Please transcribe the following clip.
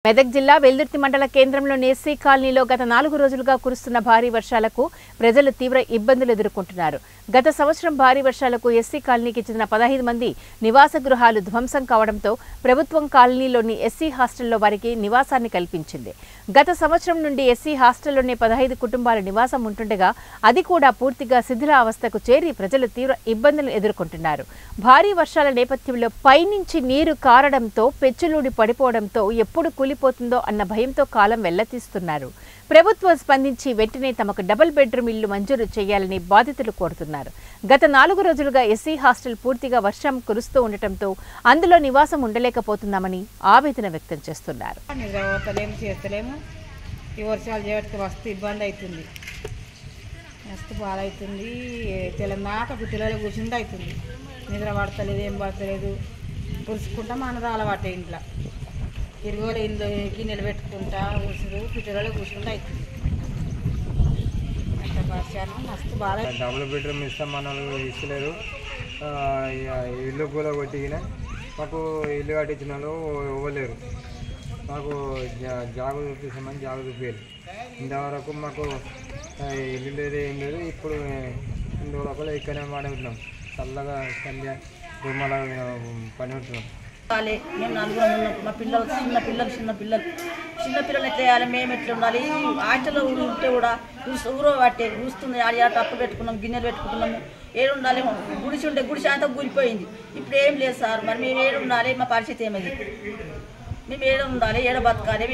మెదక్ జిల్లా వెల్దుర్తి మండల కేంద్రంలోని ఎస్సీ కాలనీలో గత 4 రోజులుగా కురుస్తున్న భారీ వర్షాలకు ప్రజలు తీవ్ర ఇబ్బందులు ఎదుర్కొంటున్నారు. గత సంవత్సరం భారీ వర్షాలకు ఎస్సీ కాలనీకి చెందిన 15 మంది నివాస గృహాలు ధ్వంసం కావడంతో ప్రభుత్వం కాలనీలోని ఎస్సీ హాస్టల్లో వారికి నివాసాన్ని కల్పించింది. గత సంవత్సరం నుండి ఎస్సీ హాస్టల్లోనే 15 కుటుంబాల నివాసం ఉంటుండగా అది కూడా పూర్తిగా శిథిలావస్థకు చేరి ప్రజలు తీవ్ర ఇబ్బందులు ఎదుర్కొంటున్నారు. భారీ వర్షాల నేపథ్యంలో పైనుంచి నీరు కారడంతో పెచ్చులూడి పడిపోవడంతో ఎప్పుడు కూలిపోతుందో అన్న భయంతో కాలం వెళ్లతీస్తున్నారు. ప్రభుత్వం స్పందించి వెంటనే తమకు డబుల్ బెడ్రూమ్ ఇల్లు మంజూరు చేయాలని బాధితులు కోరుతున్నారు. గత 4 రోజులుగా ఎస్సీ హాస్టల్ పూర్తిగా వర్షం కురుస్తూ ఉండటంతో అందులో నివాసం ఉండలేకపోతున్నామని ఆవేదన వ్యక్తం చేస్తున్నారు. ఈ వర్షాలు చేయడానికి మస్తు ఇబ్బంది అవుతుంది, మస్తు బాధ అవుతుంది. తెలంగాణ పిల్లలు కూర్చుంటే అవుతుంది, నిద్ర పడతలేదు, ఏం పడతలేదు. పురుచుకుంటా మనది అలవాటే. ఇంట్లో ఇరుగులు ఇంట్లోకి నిలబెట్టుకుంటా కూర్చుడు పిల్లలు కూర్చుంటే అవుతుంది. అంత వర్షాలు మస్తు బాధ. డబుల్ బెడ్రూమ్ ఇస్తాం మన ఇస్తలేరు. ఇల్లు కూడా కొట్టిన మాకు ఇల్లు కట్టించిన వాళ్ళు ఇవ్వలేరు. మాకు జాగు చూపిస్తామని జాగు చూపించారు. ఇంతవరకు మాకు ఇల్లు లేదు, ఏం లేదు. ఇప్పుడు ఇందులో ఇక్కడనే మాడుతున్నాం, చల్లగా సంధ్య రూమాల పని ఉంటున్నాం. మేము నలుగురం ఉన్నాం. మా పిల్లలు చిన్న పిల్లలు ఎట్లా వేయాలి, మేము ఎట్లా ఉండాలి. హాస్టల్లో ఉంటే కూడా ఊరో పట్టే చూస్తుంది. ఆడ టప్పు పెట్టుకున్నాం, గిన్నెలు పెట్టుకుంటున్నాము. ఏడు ఉండాలి, గుడిసి ఉంటే గుడిసి అంతా కూలిపోయింది. ఇప్పుడు ఏం లేదు సార్. మరి మేము ఏడు ఉండాలి, మా పరిస్థితి ఏమైంది? మేము ఏడ ఉండాలి, ఏడ బతకాలి?